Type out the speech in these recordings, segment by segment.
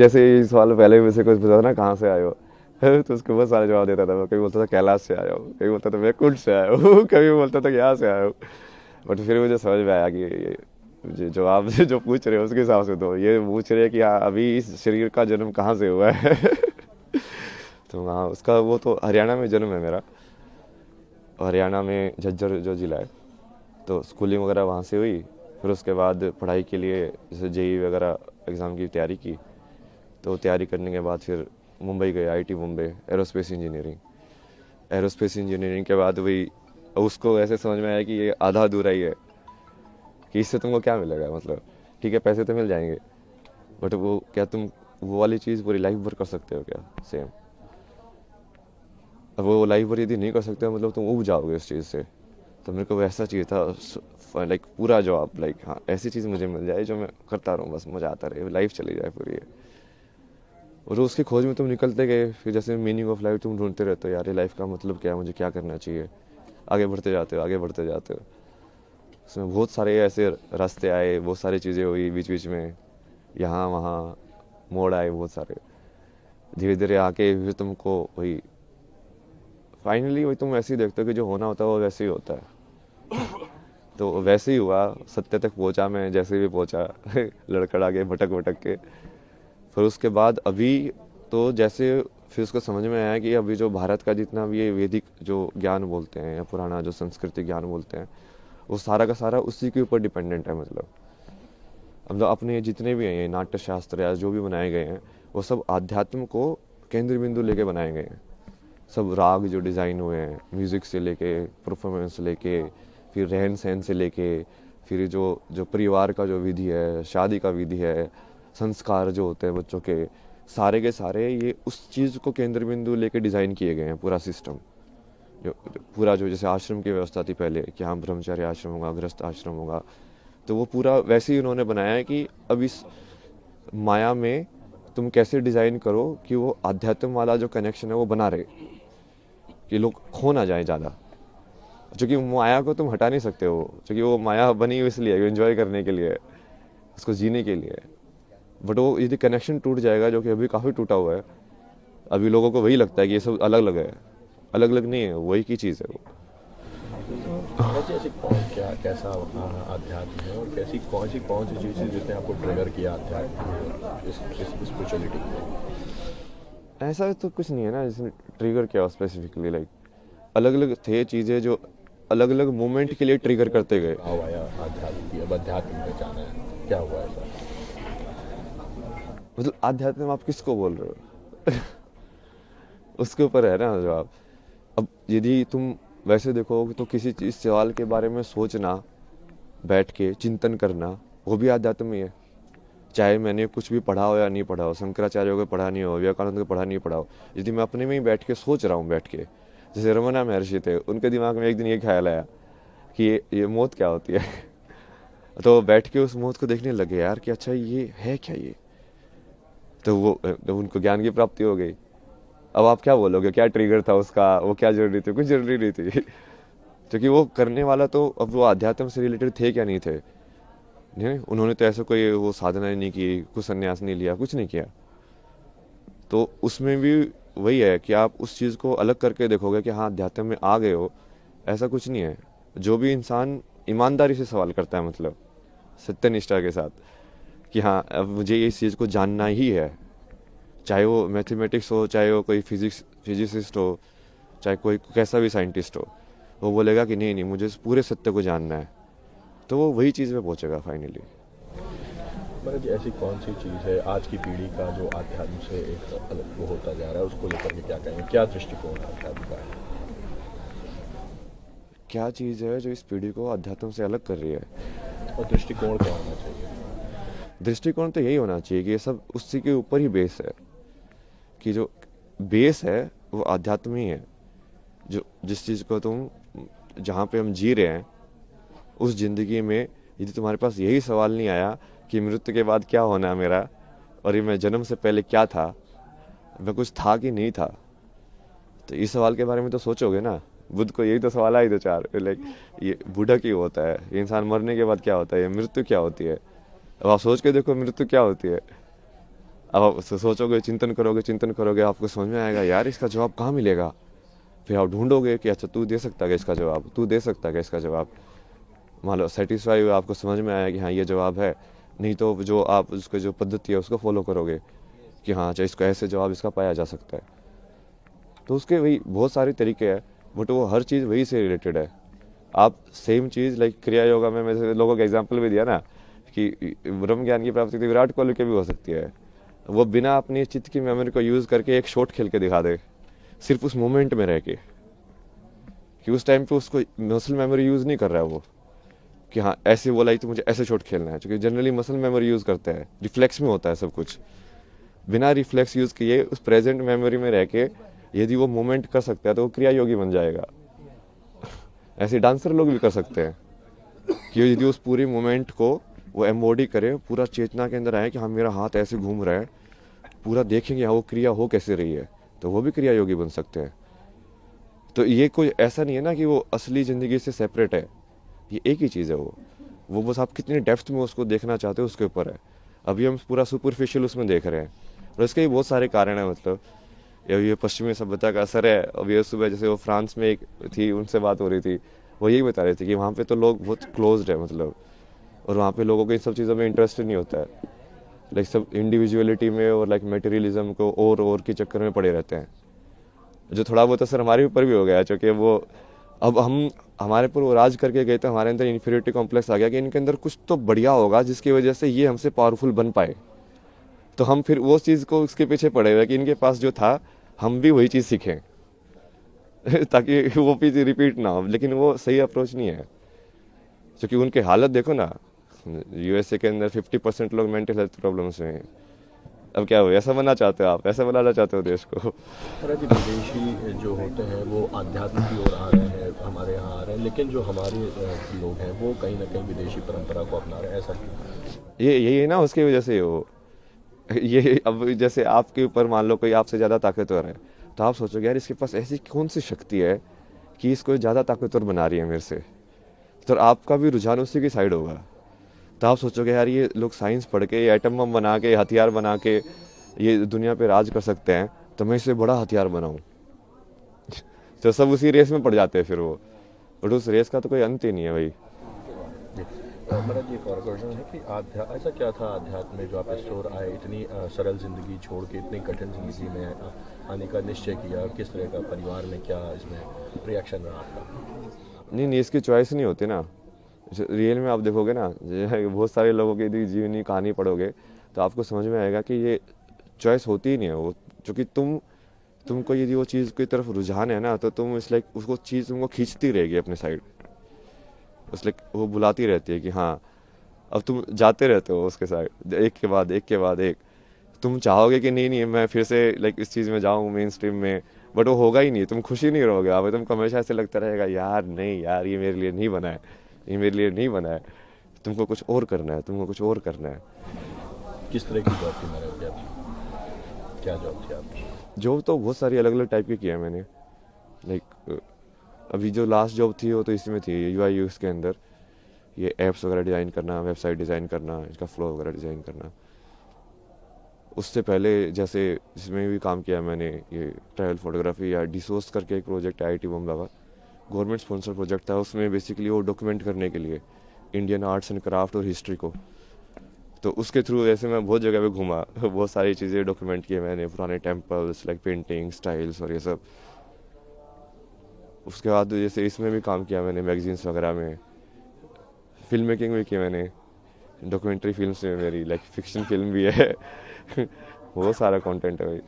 जैसे ही सवाल पहले भी मुझसे कुछ पूछा था ना, कहाँ से आए हो, तो उसको बहुत सारे जवाब देता था मैं। कभी बोलता था कैलाश से आया हूँ, कभी बोलता था मैं कुंड से आया हूँ, कभी बोलता था यहाँ से आया हूँ। बट फिर मुझे समझ में आया कि जो आप जो पूछ रहे हो उसके हिसाब से तो ये पूछ रहे हैं कि हाँ अभी इस शरीर का जन्म कहाँ से हुआ है। तो हाँ, उसका वो तो हरियाणा में जन्म है मेरा, हरियाणा में झज्जर जो ज़िला है। तो स्कूलिंग वगैरह वहाँ से हुई। फिर उसके बाद पढ़ाई के लिए जैसे जेई वगैरह एग्ज़ाम की तैयारी की। तो तैयारी करने के बाद फिर मुंबई गए, IT Mumbai, aerospace engineering. Aerospace engineering के बाद वही उसको ऐसे समझ में आया कि ये आधा अधूरा ही है, कि इससे तुमको क्या मिलेगा, मतलब ठीक है पैसे तो मिल जाएंगे, बट वो क्या तुम वो वाली चीज़ पूरी लाइफ भर कर सकते हो क्या सेम। अब वो लाइफ भर यदि नहीं कर सकते हो मतलब तुम उब जाओगे उस चीज़ से। तो मेरे को वैसा चाहिए था, लाइक पूरा जॉब, लाइक हाँ ऐसी चीज़ मुझे मिल जाए जो मैं करता रहूँ, बस मज़ा आता रहे, लाइफ चली जाए पूरी। और उसकी खोज में तुम निकलते गए, फिर जैसे मीनिंग ऑफ लाइफ तुम ढूंढते रहते हो, यार ये लाइफ का मतलब क्या है, मुझे क्या करना चाहिए। आगे बढ़ते जाते हो, आगे बढ़ते जाते हो। उसमें बहुत सारे ऐसे रास्ते आए, बहुत सारी चीज़ें हुई बीच बीच में, यहाँ वहाँ मोड़ आए बहुत सारे। धीरे धीरे आके फिर तुमको वही फाइनली वही तुम ऐसे ही देखते हो कि जो होना होता है वो वैसे ही होता है। तो वैसे ही हुआ, सत्य तक पहुंचा मैं जैसे भी पहुंचा। लड़खड़ा के भटक भटक के। फिर उसके बाद अभी तो जैसे फिर उसको समझ में आया कि अभी जो भारत का जितना भी ये वैदिक जो ज्ञान बोलते हैं या पुराना जो संस्कृति ज्ञान बोलते हैं, वो सारा का सारा उसी के ऊपर डिपेंडेंट है। मतलब अपने जितने भी हैं ये नाट्य शास्त्र या जो भी बनाए गए हैं, वो सब आध्यात्म को केंद्र बिंदु लेके बनाए गए हैं। सब राग जो डिज़ाइन हुए हैं, म्यूज़िक से लेके, परफॉर्मेंस से लेके, फिर रहन सहन से लेके, फिर जो जो परिवार का जो विधि है, शादी का विधि है, संस्कार जो होते हैं बच्चों के सारे ये उस चीज़ को केंद्र बिंदु लेके डिज़ाइन किए गए हैं, पूरा सिस्टम। जो पूरा जो जैसे आश्रम की व्यवस्था थी पहले कि हाँ ब्रह्मचार्य आश्रम होगा, गृहस्थ आश्रम होगा, तो वो पूरा वैसे ही उन्होंने बनाया है कि अब इस माया में तुम कैसे डिज़ाइन करो कि वो आध्यात्म वाला जो कनेक्शन है वो बना रहे, कि लोग खो ना जाए ज़्यादा। क्योंकि माया को तुम हटा नहीं सकते हो, क्योंकि वो माया बनी हुई इसलिए एंजॉय करने के लिए, उसको जीने के लिए। बट वो यदि कनेक्शन टूट जाएगा, जो कि अभी काफ़ी टूटा हुआ है, अभी लोगों को वही लगता है कि ये सब अलग अलग है। अलग अलग नहीं है, वही की चीज़ है वो। ऐसे ऐसे कौन क्या कैसा आध्यात्म है, और कौन सी चीज़ें जिसने आपको ट्रिगर किया आध्यात्म में, इस स्पिरिचुअलिटी को? ऐसा तो कुछ नहीं है ना जिसने ट्रिगर किया स्पेसिफिकली, लाइक अलग अलग थे चीज़ें जो अलग अलग मोमेंट के लिए ट्रिगर करते गए। भाव आया आध्यात्म की, अब अध्यात्म में जाना है, क्या हुआ ऐसा? मतलब आध्यात्म आप किसको बोल रहे हो? उसके ऊपर है ना जवाब। अब यदि तुम वैसे देखो तो किसी चीज़ सवाल के बारे में सोचना, बैठ के चिंतन करना, वो भी आध्यात्म ही है। चाहे मैंने कुछ भी पढ़ा हो या नहीं पढ़ा हो, शंकराचार्य को पढ़ा नहीं हो, विवेकानंद को पढ़ा नहीं पढ़ा हो, यदि मैं अपने में ही बैठ के सोच रहा हूँ, बैठ के जैसे रमना महर्षि थे, उनके दिमाग में एक दिन ये ख्याल आया कि ये मौत क्या होती है। तो बैठ के उस मौत को देखने लगे यार कि अच्छा ये है क्या ये। तो उनको ज्ञान की प्राप्ति हो गई। अब आप क्या बोलोगे, क्या ट्रिगर था उसका, वो क्या जरूरी थी, कुछ जरूरी नहीं थी। क्योंकि वो करने वाला तो अब वो अध्यात्म से रिलेटेड थे क्या नहीं थे, नहीं उन्होंने तो ऐसा कोई वो साधना नहीं की, कुछ संन्यास नहीं लिया, कुछ नहीं किया। तो उसमें भी वही है कि आप उस चीज़ को अलग करके देखोगे कि हाँ अध्यात्म में आ गए हो, ऐसा कुछ नहीं है। जो भी इंसान ईमानदारी से सवाल करता है, मतलब सत्यनिष्ठा के साथ कि हाँ अब मुझे इस चीज़ को जानना ही है, चाहे वो मैथमेटिक्स हो, चाहे वो कोई फिजिसिस्ट हो, चाहे कोई कैसा भी साइंटिस्ट हो, वो बोलेगा कि नहीं नहीं मुझे इस पूरे सत्य को जानना है, तो वो वही चीज़ में पहुंचेगा फाइनली। मतलब जी ऐसी कौन सी चीज़ है आज की पीढ़ी का जो आध्यात्म से एक अलग वो होता जा रहा है, उसको लेकर के क्या कहेंगे, क्या दृष्टिकोण है आध्यात्म का है? क्या चीज़ है जो इस पीढ़ी को अध्यात्म से अलग कर रही है? और दृष्टिकोण क्या होना चाहिए? दृष्टिकोण तो यही होना चाहिए कि ये सब उसी के ऊपर ही बेस है, कि जो बेस है वो आध्यात्म ही है। जो जिस चीज़ को तुम जहाँ पे हम जी रहे हैं उस ज़िंदगी में, यदि तुम्हारे पास यही सवाल नहीं आया कि मृत्यु के बाद क्या होना है मेरा, और ये मैं जन्म से पहले क्या था, मैं कुछ था कि नहीं था, तो इस सवाल के बारे में तो सोचोगे ना। बुद्ध को यही तो सवाल आए दो चार, लाइक ये बूढ़ा क्यों होता है, ये इंसान मरने के बाद क्या होता है, ये मृत्यु क्या होती है। अब आप सोच के देखो मृत्यु क्या होती है। अब आप सोचोगे, चिंतन करोगे, आपको समझ में आएगा यार इसका जवाब कहाँ मिलेगा। फिर आप ढूंढोगे कि अच्छा तू दे सकता है इसका जवाब, तू दे सकता है इसका जवाब। मान लो सेटिस्फाई हुआ, आपको समझ में आया कि हाँ ये जवाब है, नहीं तो जो आप उसके जो पद्धति है उसको फॉलो करोगे कि हाँ अच्छा इसको ऐसे जवाब इसका पाया जा सकता है। तो उसके वही बहुत सारे तरीके हैं, बट वो हर चीज़ वही से रिलेटेड है। आप सेम चीज़ लाइक क्रिया योगा में मैंने लोगों का एग्जाम्पल भी दिया ना कि ब्रह्म ज्ञान की प्राप्ति तो विराट कोहली की भी हो सकती है। वो बिना अपनी चित्त की मेमोरी को यूज़ करके एक शॉट खेल के दिखा दे, सिर्फ उस मोमेंट में रह के, कि उस टाइम पे उसको मसल मेमोरी यूज़ नहीं कर रहा है वो, कि हाँ ऐसे बोला ही तो मुझे ऐसे शॉट खेलना है, क्योंकि जनरली मसल मेमोरी यूज़ करते हैं, रिफ्लेक्स में होता है सब कुछ। बिना रिफ्लेक्स यूज़ किए उस प्रेजेंट मेमोरी में रह के यदि वो मोमेंट कर सकता है तो वो क्रिया योगी बन जाएगा। ऐसे डांसर लोग भी कर सकते हैं कि यदि उस पूरी मोमेंट को वो एम्बॉडी करे, पूरा चेतना के अंदर आए कि हाँ मेरा हाथ ऐसे घूम रहा है, पूरा देखेंगे हाँ वो क्रिया हो कैसे रही है, तो वो भी क्रिया योगी बन सकते हैं। तो ये कोई ऐसा नहीं है ना कि वो असली ज़िंदगी से सेपरेट है, ये एक ही चीज़ है। वो बस आप कितनी डेप्थ में उसको देखना चाहते हो उसके ऊपर है। अभी हम पूरा सुपरफिशियल उसमें देख रहे हैं, और इसके भी बहुत सारे कारण हैं। मतलब ये पश्चिमी सभ्यता का असर है। अभी ये सुबह जैसे वो फ्रांस में एक थी, उनसे बात हो रही थी, वो यही बता रहे थे कि वहाँ पे तो लोग बहुत क्लोज्ड है, मतलब, और वहाँ पे लोगों को इन सब चीज़ों में इंटरेस्ट नहीं होता है। लाइक सब इंडिविजुअलिटी में और लाइक मटेरियलिज्म को और के चक्कर में पड़े रहते हैं, जो थोड़ा बहुत असर हमारे ऊपर भी हो गया है। क्योंकि वो अब हम हमारे पर वो राज करके गए, तो हमारे अंदर इन्फीरियरिटी कॉम्प्लेक्स आ गया कि इनके अंदर कुछ तो बढ़िया होगा जिसकी वजह से ये हमसे पावरफुल बन पाए। तो हम फिर वो चीज़ को उसके पीछे पड़े हुए कि इनके पास जो था हम भी वही चीज़ सीखें ताकि वो चीज़ रिपीट ना हो। लेकिन वो सही अप्रोच नहीं है, क्योंकि उनकी हालत देखो ना, यूएसए के अंदर 50% लोग मेंटल हेल्थ प्रॉब्लम्स में हैं। अब क्या हो, ऐसा बनना चाहते हो आप, ऐसा बनाना चाहते हो देश को? जी विदेशी जो होते हैं वो आध्यात्म की ओर आ रहे हैं, हमारे यहाँ आ रहे हैं, लेकिन जो हमारे लोग हैं वो कहीं ना कहीं विदेशी परंपरा को अपना रहे हैं, ऐसा क्यों? ये यही है ना, उसकी वजह से वो ये अब जैसे आपके ऊपर मान लो कोई आपसे ज़्यादा ताकतवर है, तो आप सोचोगे यार इसके पास ऐसी कौन सी शक्ति है कि इसको ज़्यादा ताकतवर बना रही है मेरे से, तो आपका भी रुझान उसी की साइड होगा। तो आप सोचोगे यार ये लोग साइंस पढ़ के, ये एटम बम बना के, हथियार बना के ये दुनिया पे राज कर सकते हैं, तो मैं इससे बड़ा हथियार बनाऊं। तो सब उसी रेस में पड़ जाते हैं फिर वो, बट उस रेस का तो कोई अंत ही नहीं है भाई। महाराज जी, एक और क्वेश्चन है कि ऐसा क्या था आध्यात्म में जो आप इस ओर आए, इतनी सरल जिंदगी छोड़ के इतनी कठिन जिंदगी में आने का निश्चय किया? किस तरह का परिवार में क्या इसमें रिएक्शन रहा आपका? नहीं, इसकी चॉइस नहीं होती ना। रियल में आप देखोगे ना, बहुत सारे लोगों की यदि जीवनी कहानी पढ़ोगे तो आपको समझ में आएगा कि ये चॉइस होती ही नहीं है वो, क्योंकि तुमको यदि वो चीज़ की तरफ रुझान है ना, तो तुम इस लाइक उसको चीज़ तुमको खींचती रहेगी अपने साइड, उस लाइक वो बुलाती रहती है कि हाँ, अब तुम जाते रहते हो उसके साइड, एक के बाद एक के बाद एक। तुम चाहोगे कि नहीं नहीं मैं फिर से लाइक इस चीज़ में जाऊँ मेन स्ट्रीम में, बट वो होगा ही नहीं, तुम खुशी नहीं रहोगे। अब तुमको हमेशा ऐसे लगता रहेगा यार नहीं यार ये मेरे लिए नहीं बना है, ये मेरे लिए नहीं बना है, तुमको कुछ और करना है, तुमको कुछ और करना है। किस तरह की जॉब थी महाराज आपकी? क्या जॉब थी आपकी? जॉब तो बहुत सारी अलग अलग टाइप की किया है मैंने। लाइक अभी जो लास्ट जॉब थी वो तो इसमें थी यूआई यूएक्स के अंदर, ये ऐप्स वगैरह डिज़ाइन करना, वेबसाइट डिज़ाइन करना, इसका फ्लो वगैरह डिज़ाइन करना। उससे पहले जैसे जिसमें भी काम किया मैंने, ये ट्रैवल फोटोग्राफी या डिसोर्स करके एक प्रोजेक्ट आईआईटी बॉम्बे का गवर्नमेंट स्पॉन्सर प्रोजेक्ट था। उसमें बेसिकली वो डॉक्यूमेंट करने के लिए इंडियन आर्ट्स एंड क्राफ्ट और हिस्ट्री को, तो उसके थ्रू ऐसे मैं बहुत जगह पे घूमा, बहुत सारी चीज़ें डॉक्यूमेंट किए मैंने, पुराने टेम्पल्स लाइक पेंटिंग स्टाइल्स और ये सब। उसके बाद जैसे इसमें भी काम किया मैंने, मैगजीन्स वगैरह में, फिल्म मेकिंग भी की मैंने, डॉक्यूमेंट्री फिल्म्स में मेरी लाइक फिक्शन फिल्म भी है बहुत सारा कंटेंट है भाई।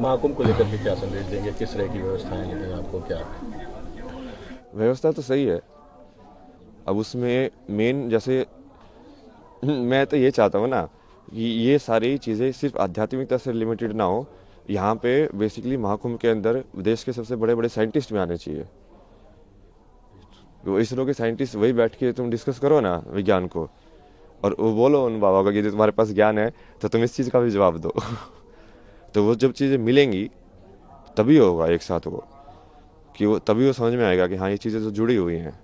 महाकुंभ को लेकर के क्या संदेश देंगे? किस तरह की व्यवस्थाएं लगी आपको? क्या व्यवस्था तो सही है। अब उसमें मेन जैसे मैं तो ये चाहता हूँ ना कि ये सारी चीज़ें सिर्फ आध्यात्मिकता से लिमिटेड ना हो। यहाँ पे बेसिकली महाकुंभ के अंदर देश के सबसे बड़े बड़े साइंटिस्ट भी आने चाहिए। वो इसरो के साइंटिस्ट वही बैठ के तुम डिस्कस करो ना विज्ञान को, और वो बोलो उन बाबा को कि यदि तुम्हारे पास ज्ञान है तो तुम इस चीज़ का भी जवाब दो तो वो जब चीज़ें मिलेंगी तभी होगा एक साथ वो, कि वो तभी वो समझ में आएगा कि हाँ ये चीज़ें तो जुड़ी हुई हैं।